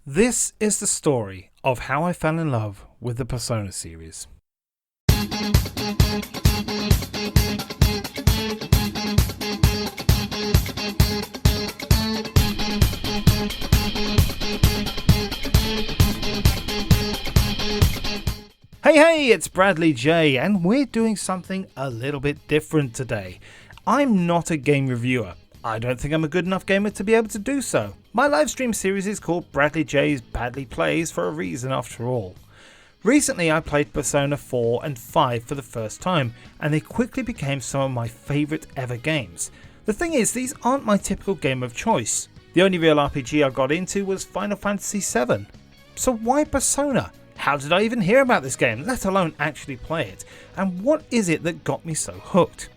This is the story of how I fell in love with the Persona series. Hey, it's Bradley J, and we're doing something a little bit different today. I'm not a game reviewer. I don't think I'm a good enough gamer to be able to do so. My livestream series is called Bradley J's Badly Plays for a reason after all. Recently I played Persona 4 and 5 for the first time, and they quickly became some of my favourite ever games. The thing is, these aren't my typical game of choice. The only real RPG I got into was Final Fantasy VII. So why Persona? How did I even hear about this game, let alone actually play it? And what is it that got me so hooked?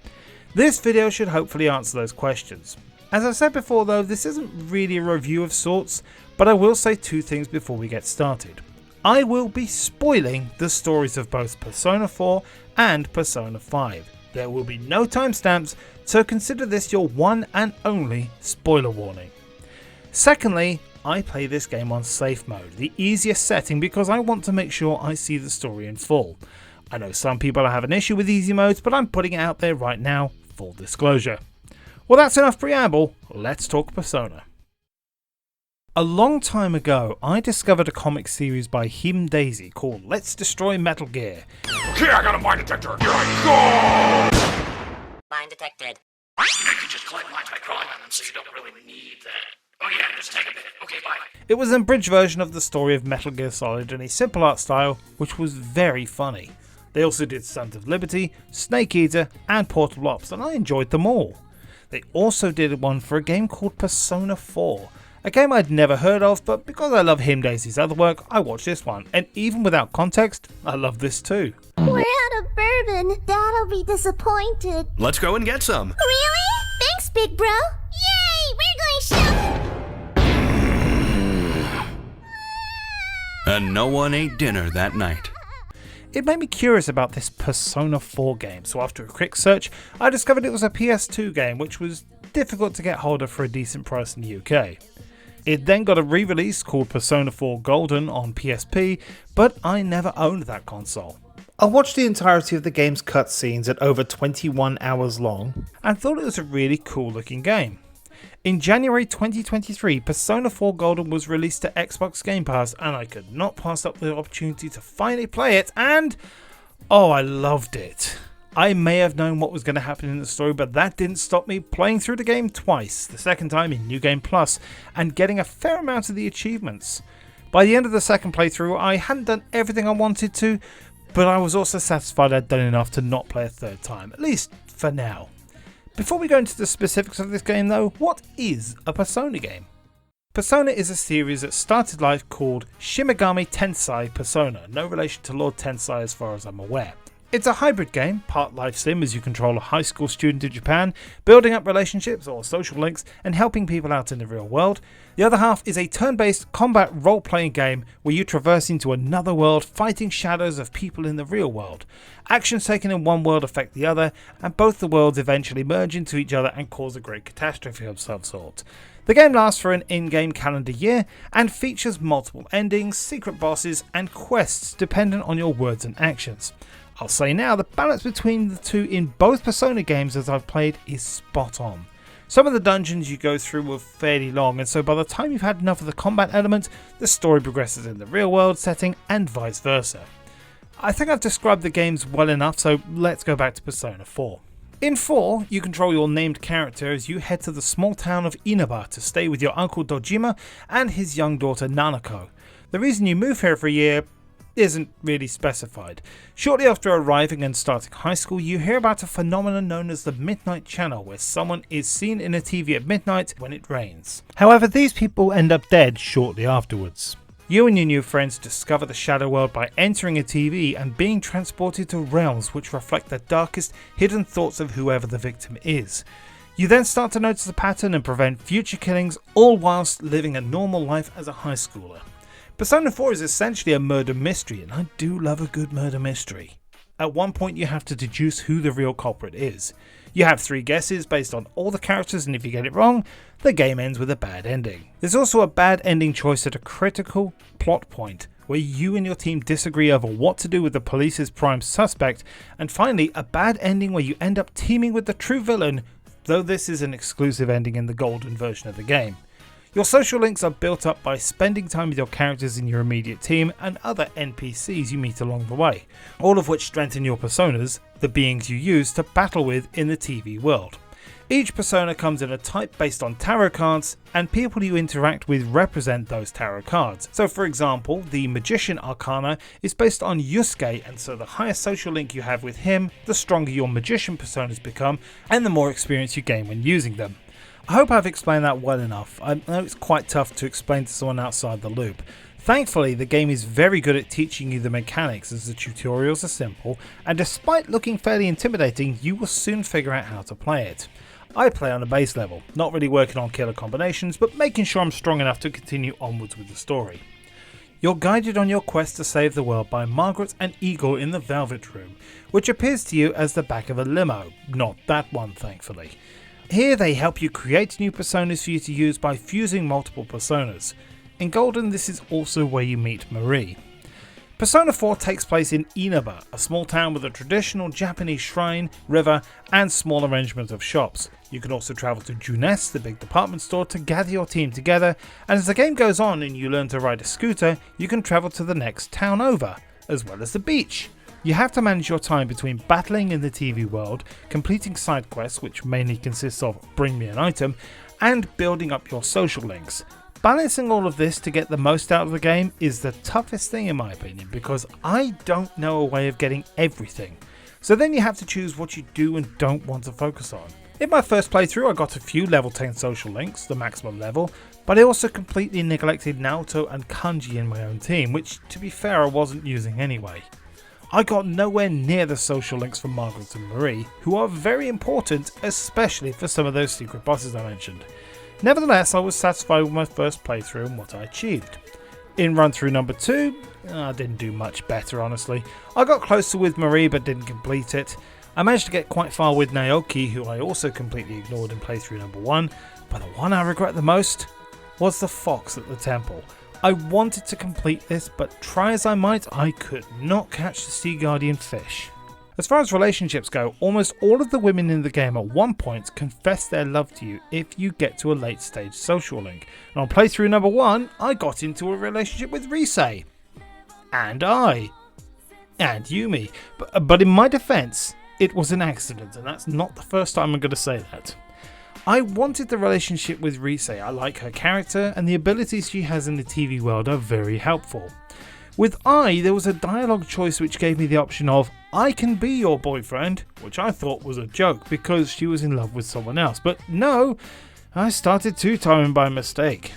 This video should hopefully answer those questions. As I said before though, this isn't really a review of sorts, but I will say two things before we get started. I will be spoiling the stories of both Persona 4 and Persona 5. There will be no timestamps, so consider this your one and only spoiler warning. Secondly, I play this game on safe mode, the easiest setting because I want to make sure I see the story in full. I know some people have an issue with easy modes, but I'm putting it out there right now, full disclosure. Well, that's enough preamble, let's talk Persona. A long time ago, I discovered a comic series by Him Daisy called Let's Destroy Metal Gear. Okay, I got a mine detector. Here I go! Mine detected. I could just collect mines by crawling on them, so you don't really need that. Oh yeah, just take a bit. Okay, bye. It was an abridged version of the story of Metal Gear Solid in a simple art style, which was very funny. They also did Sons of Liberty, Snake Eater, and Portable Ops, and I enjoyed them all. They also did one for a game called Persona 4, a game I'd never heard of, but because I love Him Daisy's other work, I watched this one, and even without context, I love this too. We're out of bourbon. Dad'll be disappointed. Let's go and get some. Really? Thanks, big bro. Yay! We're going shopping. And no one ate dinner that night. It made me curious about this Persona 4 game, so after a quick search, I discovered it was a PS2 game, which was difficult to get hold of for a decent price in the UK. It then got a re-release called Persona 4 Golden on PSP, but I never owned that console. I watched the entirety of the game's cutscenes at over 21 hours long, and thought it was a really cool looking game. In January 2023, Persona 4 Golden was released to Xbox Gamepass, and I could not pass up the opportunity to finally play it, and oh, I loved it. I may have known what was going to happen in the story, but that didn't stop me playing through the game twice, the second time in New Game Plus, and getting a fair amount of the achievements. By the end of the second playthrough, I hadn't done everything I wanted to, but I was also satisfied I'd done enough to not play a third time, at least for now. Before we go into the specifics of this game though, what is a Persona game? Persona is a series that started life called Shin Megami Tensei Persona, no relation to Lord Tensei as far as I'm aware. It's a hybrid game, part life sim as you control a high school student in Japan, building up relationships or social links and helping people out in the real world. The other half is a turn-based combat role-playing game where you traverse into another world fighting shadows of people in the real world. Actions taken in one world affect the other, and both the worlds eventually merge into each other and cause a great catastrophe of some sort. The game lasts for an in-game calendar year and features multiple endings, secret bosses and quests dependent on your words and actions. I'll say now, the balance between the two in both Persona games as I've played is spot on. Some of the dungeons you go through were fairly long, and so by the time you've had enough of the combat element, the story progresses in the real world setting and vice versa. I think I've described the games well enough, so let's go back to Persona 4. In 4, you control your named character as you head to the small town of Inaba to stay with your uncle Dojima and his young daughter Nanako. The reason you move here for a year isn't really specified. Shortly after arriving and starting high school, you hear about a phenomenon known as the Midnight Channel, where someone is seen in a TV at midnight when it rains. However, these people end up dead shortly afterwards. You and your new friends discover the shadow world by entering a TV and being transported to realms which reflect the darkest hidden thoughts of whoever the victim is. You then start to notice a pattern and prevent future killings, all whilst living a normal life as a high schooler. Persona 4 is essentially a murder mystery, and I do love a good murder mystery. At one point you have to deduce who the real culprit is. You have 3 guesses based on all the characters, and if you get it wrong, the game ends with a bad ending. There's also a bad ending choice at a critical plot point, where you and your team disagree over what to do with the police's prime suspect, and finally a bad ending where you end up teaming with the true villain, though this is an exclusive ending in the golden version of the game. Your social links are built up by spending time with your characters in your immediate team and other NPCs you meet along the way, all of which strengthen your personas, the beings you use to battle with in the TV world. Each persona comes in a type based on tarot cards, and people you interact with represent those tarot cards. So for example, the Magician Arcana is based on Yusuke, and so the higher social link you have with him, the stronger your Magician personas become, and the more experience you gain when using them. I hope I've explained that well enough. I know it's quite tough to explain to someone outside the loop. Thankfully, the game is very good at teaching you the mechanics, as the tutorials are simple, and despite looking fairly intimidating, you will soon figure out how to play it. I play on a base level, not really working on killer combinations, but making sure I'm strong enough to continue onwards with the story. You're guided on your quest to save the world by Margaret and Igor in the Velvet Room, which appears to you as the back of a limo, not that one thankfully. Here they help you create new personas for you to use by fusing multiple personas. In Golden, this is also where you meet Marie. Persona 4 takes place in Inaba, a small town with a traditional Japanese shrine, river, and small arrangement of shops. You can also travel to Junes, the big department store, to gather your team together, and as the game goes on and you learn to ride a scooter, you can travel to the next town over, as well as the beach. You have to manage your time between battling in the TV world, completing side quests, which mainly consists of bring me an item, and building up your social links. Balancing all of this to get the most out of the game is the toughest thing in my opinion, because I don't know a way of getting everything. So then you have to choose what you do and don't want to focus on. In my first playthrough I got a few level 10 social links, the maximum level, but I also completely neglected Naoto and Kanji in my own team, which to be fair I wasn't using anyway. I got nowhere near the social links from Margaret and Marie, who are very important, especially for some of those secret bosses I mentioned. Nevertheless, I was satisfied with my first playthrough and what I achieved. In run through number 2, I didn't do much better honestly. I got closer with Marie but didn't complete it. I managed to get quite far with Naoki, who I also completely ignored in playthrough number 1, but the one I regret the most was the fox at the temple. I wanted to complete this, but try as I might, I could not catch the Sea Guardian fish. As far as relationships go, almost all of the women in the game at one point confess their love to you if you get to a late stage social link. And on playthrough number 1, I got into a relationship with Rise. And Yumi. But in my defense, it was an accident, and that's not the first time I'm going to say that. I wanted the relationship with Rise. I like her character, and the abilities she has in the TV world are very helpful. With there was a dialogue choice which gave me the option of, I can be your boyfriend, which I thought was a joke because she was in love with someone else, but no, I started two-timing by mistake.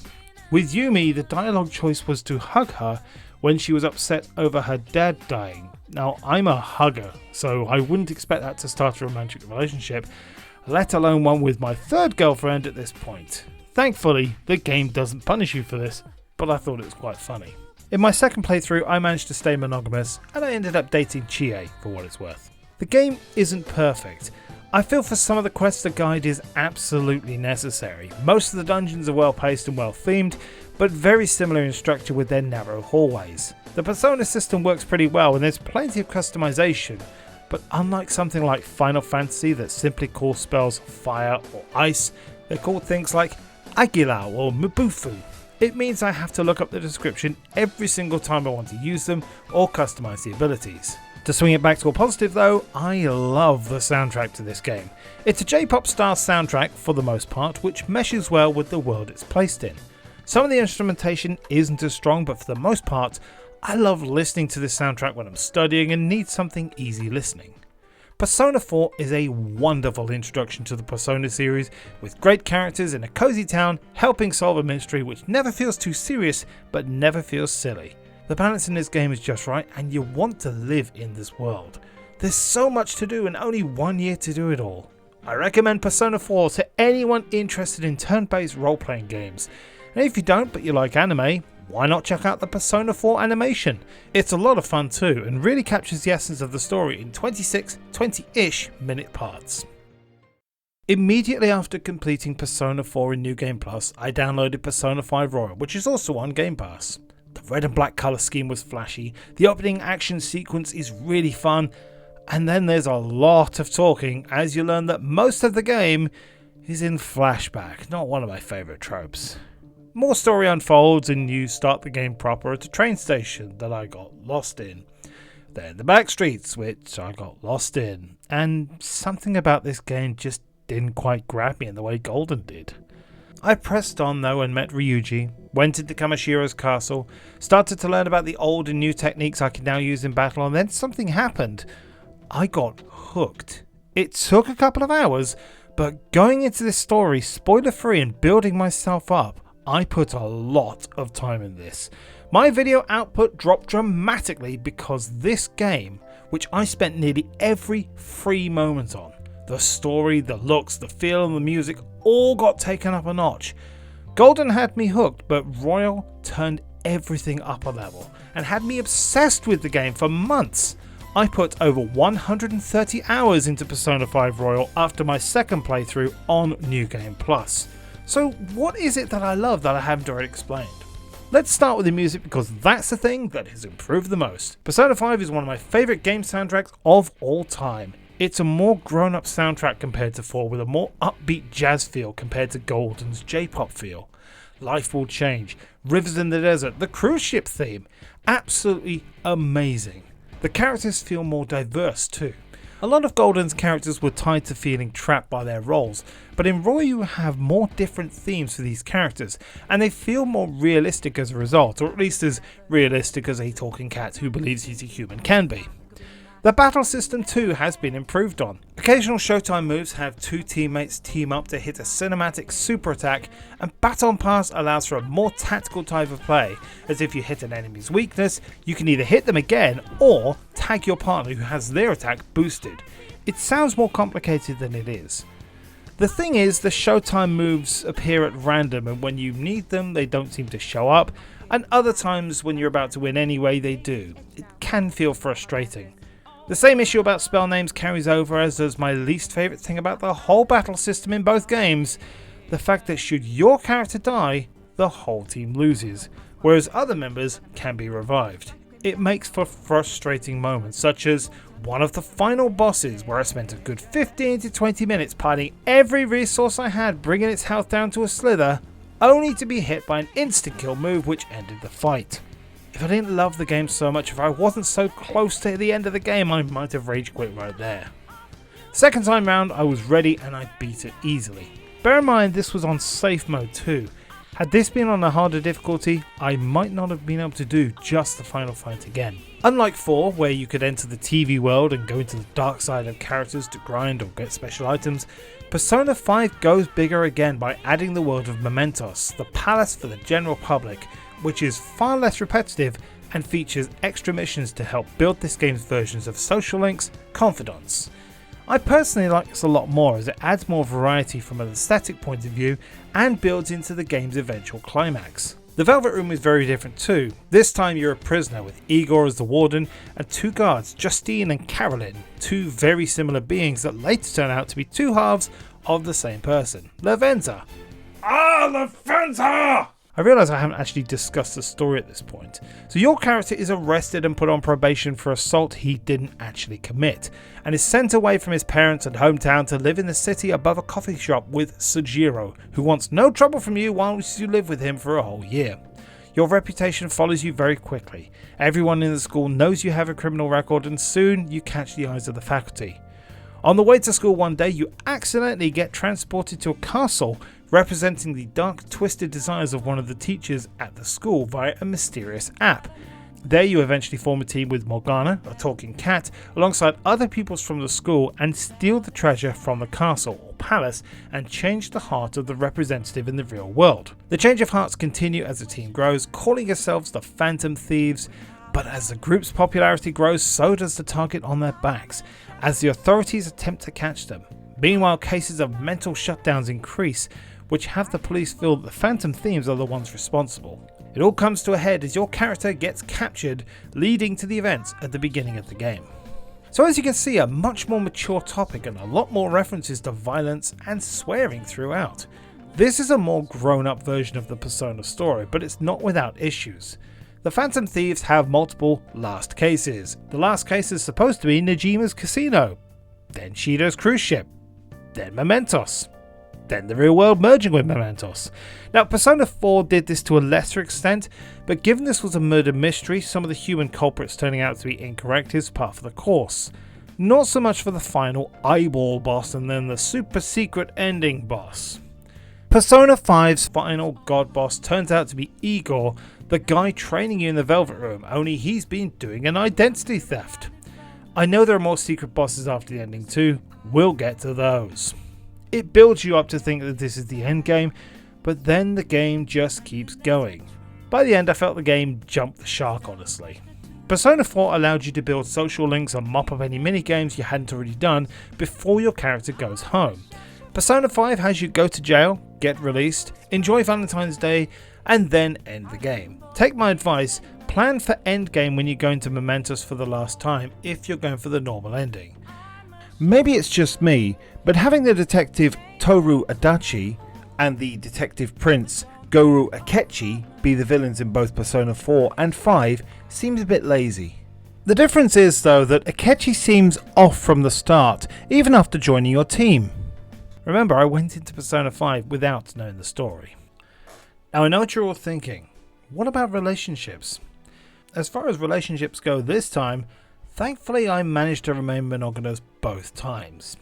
With Yumi, the dialogue choice was to hug her when she was upset over her dad dying. Now, I'm a hugger, so I wouldn't expect that to start a romantic relationship, let alone one with my third girlfriend at this point. Thankfully, the game doesn't punish you for this, but I thought it was quite funny. In my second playthrough, I managed to stay monogamous, and I ended up dating Chie for what it's worth. The game isn't perfect. I feel for some of the quests the guide is absolutely necessary. Most of the dungeons are well paced and well themed, but very similar in structure with their narrow hallways. The persona system works pretty well and there's plenty of customization, but unlike something like Final Fantasy that simply calls spells fire or ice, they're called things like Aguilar or Mabufu. It means I have to look up the description every single time I want to use them or customize the abilities. To swing it back to a positive though, I love the soundtrack to this game. It's a J-pop style soundtrack for the most part, which meshes well with the world it's placed in. Some of the instrumentation isn't as strong, but for the most part, I love listening to this soundtrack when I'm studying and need something easy listening. Persona 4 is a wonderful introduction to the Persona series, with great characters in a cozy town helping solve a mystery which never feels too serious but never feels silly. The balance in this game is just right and you want to live in this world. There's so much to do and only 1 year to do it all. I recommend Persona 4 to anyone interested in turn-based role-playing games. And if you don't but you like anime, why not check out the Persona 4 animation? It's a lot of fun too, and really captures the essence of the story in 20-ish minute parts. Immediately after completing Persona 4 in New Game Plus, I downloaded Persona 5 Royal, which is also on Game Pass. The red and black colour scheme was flashy, the opening action sequence is really fun, and then there's a lot of talking as you learn that most of the game is in flashback, not one of my favourite tropes. More story unfolds and you start the game proper at a train station that I got lost in. Then the back streets, which I got lost in, and something about this game just didn't quite grab me in the way Golden did. I pressed on though and met Ryuji, went into Kamashiro's castle, started to learn about the old and new techniques I can now use in battle, and then something happened. I got hooked. It took a couple of hours, but going into this story spoiler free and building myself up, I put a lot of time in this. My video output dropped dramatically because this game, which I spent nearly every free moment on, the story, the looks, the feel and the music all got taken up a notch. Golden had me hooked, but Royal turned everything up a level and had me obsessed with the game for months. I put over 130 hours into Persona 5 Royal after my second playthrough on New Game Plus. So what is it that I love that I haven't already explained? Let's start with the music because that's the thing that has improved the most. Persona 5 is one of my favourite game soundtracks of all time. It's a more grown-up soundtrack compared to 4 with a more upbeat jazz feel compared to Golden's J-pop feel. Life Will Change, Rivers in the Desert, the cruise ship theme, absolutely amazing. The characters feel more diverse too. A lot of Golden's characters were tied to feeling trapped by their roles, but in Roy you have more different themes for these characters, and they feel more realistic as a result, or at least as realistic as a talking cat who believes he's a human can be. The battle system too has been improved on. Occasional Showtime moves have two teammates team up to hit a cinematic super attack, and Baton Pass allows for a more tactical type of play, as if you hit an enemy's weakness, you can either hit them again or tag your partner who has their attack boosted. It sounds more complicated than it is. The thing is, the Showtime moves appear at random, and when you need them they don't seem to show up, and other times when you're about to win anyway they do. It can feel frustrating. The same issue about spell names carries over, as does my least favourite thing about the whole battle system in both games, the fact that should your character die, the whole team loses, whereas other members can be revived. It makes for frustrating moments, such as one of the final bosses where I spent a good 15 to 20 minutes piling every resource I had bringing its health down to a slither, only to be hit by an instant kill move which ended the fight. If I didn't love the game so much, if I wasn't so close to the end of the game, I might have rage quit right there. Second time round I was ready and I beat it easily. Bear in mind this was on safe mode too. Had this been on a harder difficulty, I might not have been able to do just the final fight again. Unlike 4, where you could enter the TV world and go into the dark side of characters to grind or get special items, Persona 5 goes bigger again by adding the world of Mementos, the palace for the general public, which is far less repetitive and features extra missions to help build this game's versions of social links, confidants. I personally like this a lot more as it adds more variety from an aesthetic point of view and builds into the game's eventual climax. The Velvet Room is very different too. This time you're a prisoner with Igor as the warden and two guards, Justine and Carolyn, two very similar beings that later turn out to be two halves of the same person, Lavenza. Lavenza! I realise I haven't actually discussed the story at this point. So your character is arrested and put on probation for assault he didn't actually commit, and is sent away from his parents and hometown to live in the city above a coffee shop with Sujiro, who wants no trouble from you whilst you live with him for a whole year. Your reputation follows you very quickly. Everyone in the school knows you have a criminal record, and soon you catch the eyes of the faculty. On the way to school one day, you accidentally get transported to a castle representing the dark, twisted desires of one of the teachers at the school via a mysterious app. There you eventually form a team with Morgana, a talking cat, alongside other pupils from the school, and steal the treasure from the castle or palace and change the heart of the representative in the real world. The change of hearts continue as the team grows, calling yourselves the Phantom Thieves, but as the group's popularity grows, so does the target on their backs, as the authorities attempt to catch them. Meanwhile, cases of mental shutdowns increase, which have the police feel that the Phantom Thieves are the ones responsible. It all comes to a head as your character gets captured, leading to the events at the beginning of the game. So as you can see, a much more mature topic and a lot more references to violence and swearing throughout. This is a more grown-up version of the Persona story, but it's not without issues. The Phantom Thieves have multiple last cases. The last case is supposed to be Nejima's casino, then Shido's cruise ship, then Mementos, then the real world merging with Mementos. Now, Persona 4 did this to a lesser extent, but given this was a murder mystery, some of the human culprits turning out to be incorrect is part of the course. Not so much for the final eyeball boss and then the super secret ending boss. Persona 5's final god boss turns out to be Igor, the guy training you in the Velvet Room, only he's been doing an identity theft. I know there are more secret bosses after the ending too, we'll get to those. It builds you up to think that this is the end game, but then the game just keeps going. By the end I felt the game jumped the shark, honestly. Persona 4 allowed you to build social links and mop up any minigames you hadn't already done before your character goes home. Persona 5 has you go to jail, get released, enjoy Valentine's Day, and then end the game. Take my advice, plan for endgame when you're going to Mementos for the last time if you're going for the normal ending. Maybe it's just me, but having the detective Toru Adachi and the detective prince Goru Akechi be the villains in both Persona 4 and 5 seems a bit lazy. The difference is though that Akechi seems off from the start, even after joining your team. Remember, I went into Persona 5 without knowing the story. Now I know what you're all thinking, what about relationships? As far as relationships go this time, thankfully I managed to remain monogamous both times.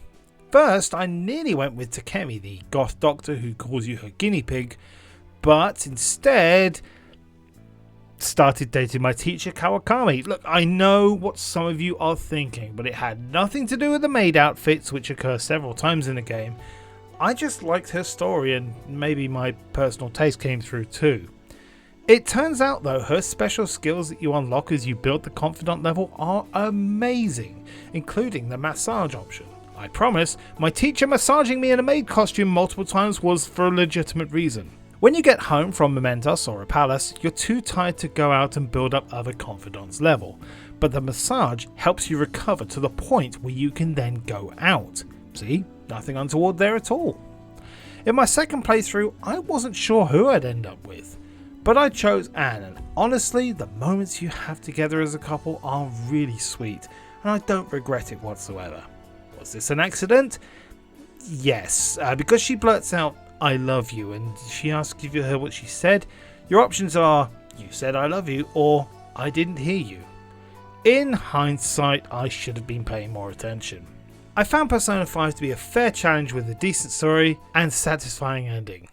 First, I nearly went with Takemi, the goth doctor who calls you her guinea pig, but instead started dating my teacher Kawakami. Look, I know what some of you are thinking, but it had nothing to do with the maid outfits, which occur several times in the game. I just liked her story and maybe my personal taste came through too. It turns out though, her special skills that you unlock as you build the confidant level are amazing, including the massage option. I promise, my teacher massaging me in a maid costume multiple times was for a legitimate reason. When you get home from Mementos or a palace, you're too tired to go out and build up other confidants level, but the massage helps you recover to the point where you can then go out. See, nothing untoward there at all. In my second playthrough, I wasn't sure who I'd end up with, but I chose Anne, and honestly, the moments you have together as a couple are really sweet, and I don't regret it whatsoever. Was this an accident? Yes, because she blurts out, "I love you," and she asks if you heard what she said. Your options are, "You said I love you," or "I didn't hear you." In hindsight, I should have been paying more attention. I found Persona 5 to be a fair challenge with a decent story and satisfying ending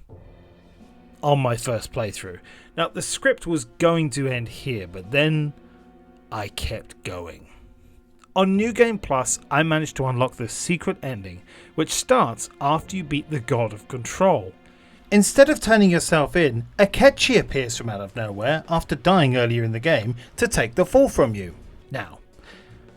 on my first playthrough. Now, the script was going to end here, but then I kept going. On New Game Plus, I managed to unlock the secret ending, which starts after you beat the God of Control. Instead of turning yourself in, Akechi appears from out of nowhere after dying earlier in the game to take the fall from you. Now,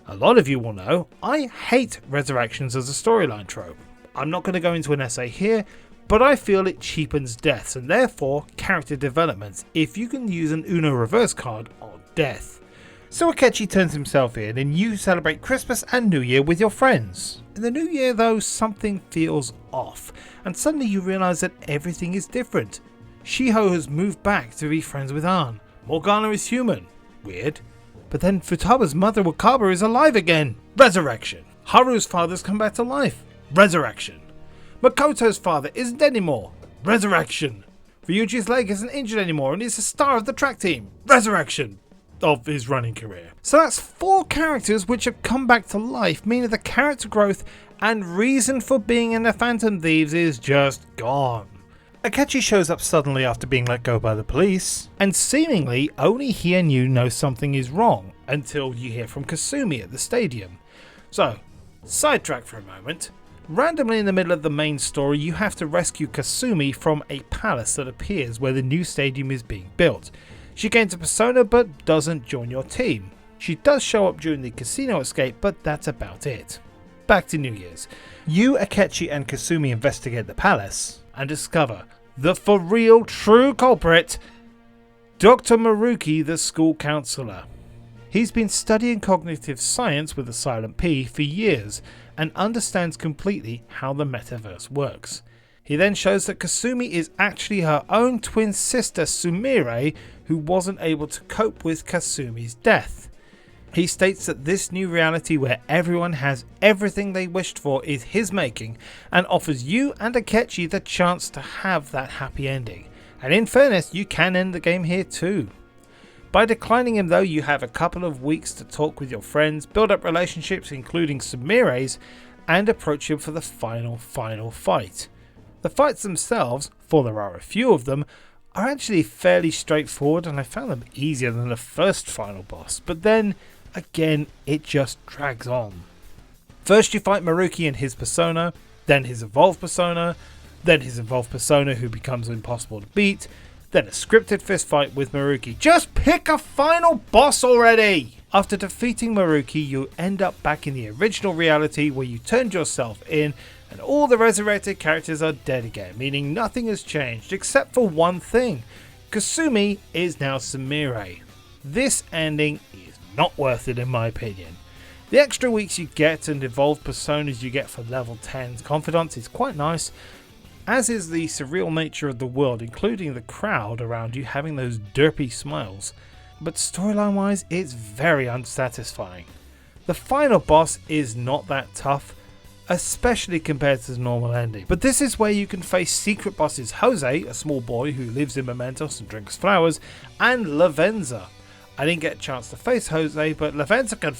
a lot of you will know, I hate resurrections as a storyline trope. I'm not going to go into an essay here, but I feel it cheapens deaths and therefore character developments if you can use an Uno reverse card on death. So Akechi turns himself in and you celebrate Christmas and New Year with your friends. In the New Year though, something feels off and suddenly you realise that everything is different. Shiho has moved back to be friends with Ann. Morgana is human. Weird. But then Futaba's mother Wakaba is alive again. Resurrection. Haru's father's come back to life. Resurrection. Makoto's father isn't anymore. Resurrection. Ryuji's leg isn't injured anymore and he's a star of the track team. Resurrection of his running career. So that's 4 characters which have come back to life, meaning the character growth and reason for being in the Phantom Thieves is just gone. Akechi shows up suddenly after being let go by the police, and seemingly only he and you know something is wrong until you hear from Kasumi at the stadium. So, sidetrack for a moment. Randomly in the middle of the main story, you have to rescue Kasumi from a palace that appears where the new stadium is being built. She gains a persona but doesn't join your team. She does show up during the casino escape, but that's about it. Back to New Year's. You, Akechi and Kasumi investigate the palace and discover the for real true culprit Dr. Maruki, the school counselor. He's been studying cognitive science with a silent P for years and understands completely how the metaverse works. He then shows that Kasumi is actually her own twin sister Sumire, who wasn't able to cope with Kasumi's death. He states that this new reality where everyone has everything they wished for is his making and offers you and Akechi the chance to have that happy ending. And in fairness, you can end the game here too. By declining him though, you have a couple of weeks to talk with your friends, build up relationships including Sumire's, and approach him for the final fight. The fights themselves, for there are a few of them, are actually fairly straightforward and I found them easier than the first final boss, but then again it just drags on. First you fight Maruki and his persona, then his evolved persona, then his evolved persona who becomes impossible to beat, then a scripted fistfight with Maruki. Just pick a final boss already! After defeating Maruki, you end up back in the original reality where you turned yourself in and all the resurrected characters are dead again, meaning nothing has changed except for one thing. Kasumi is now Sumire. This ending is not worth it in my opinion. The extra weeks you get and evolved personas you get for level 10's confidants is quite nice, as is the surreal nature of the world, including the crowd around you having those derpy smiles. But storyline wise, it's very unsatisfying. The final boss is not that tough, especially compared to the normal ending. But this is where you can face secret bosses Jose, a small boy who lives in Mementos and drinks flowers, and Lavenza. I didn't get a chance to face Jose, but Lavenza can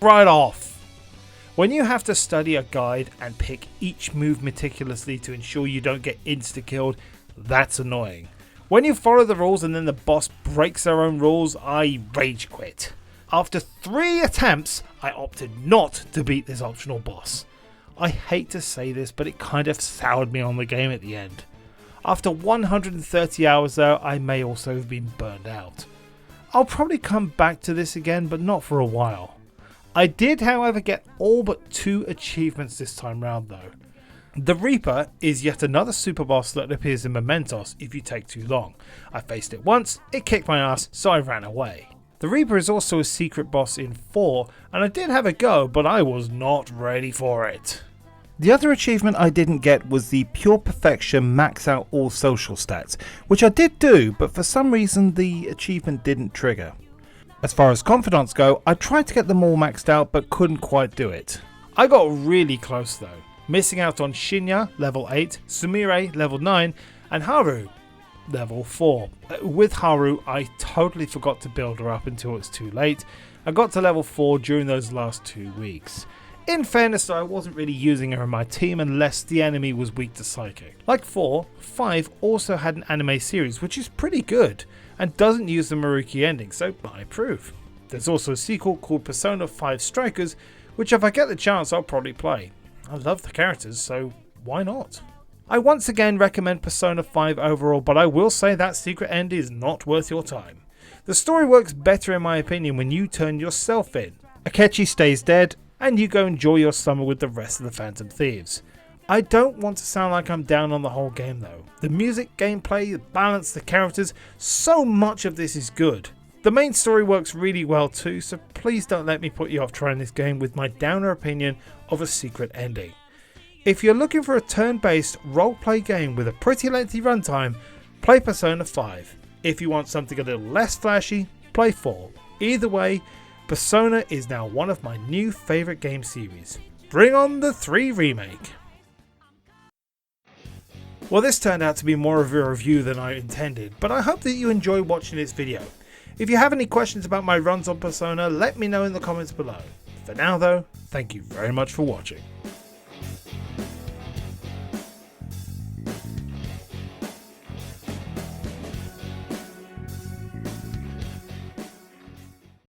right off. When you have to study a guide and pick each move meticulously to ensure you don't get insta-killed, that's annoying. When you follow the rules and then the boss breaks their own rules, I rage quit. After 3 attempts, I opted not to beat this optional boss. I hate to say this, but it kind of soured me on the game at the end. After 130 hours though, I may also have been burned out. I'll probably come back to this again, but not for a while. I did, however, get all but 2 achievements this time round though. The Reaper is yet another super boss that appears in Mementos if you take too long. I faced it once, it kicked my ass, so I ran away. The Reaper is also a secret boss in 4, and I did have a go, but I was not ready for it. The other achievement I didn't get was the Pure Perfection Max Out All Social Stats, which I did do, but for some reason the achievement didn't trigger. As far as confidants go, I tried to get them all maxed out but couldn't quite do it. I got really close though, missing out on Shinya level 8, Sumire level 9 and Haru level 4. With Haru I totally forgot to build her up until it's too late. I got to level 4 during those last 2 weeks. In fairness though, I wasn't really using her in my team unless the enemy was weak to Psychic. Like 4, 5 also had an anime series which is pretty good and doesn't use the Maruki ending, so I approve. There's also a sequel called Persona 5 Strikers, which if I get the chance I'll probably play. I love the characters, so why not? I once again recommend Persona 5 overall, but I will say that secret end is not worth your time. The story works better in my opinion when you turn yourself in. Akechi stays dead, and you go enjoy your summer with the rest of the Phantom Thieves. I don't want to sound like I'm down on the whole game though. The music, gameplay, the balance, the characters, so much of this is good. The main story works really well too, so please don't let me put you off trying this game with my downer opinion of a secret ending. If you're looking for a turn-based roleplay game with a pretty lengthy runtime, play Persona 5. If you want something a little less flashy, play 4. Either way, Persona is now one of my new favourite game series. Bring on the 3 remake! Well, this turned out to be more of a review than I intended, but I hope that you enjoy watching this video. If you have any questions about my runs on Persona, let me know in the comments below. For now though, thank you very much for watching.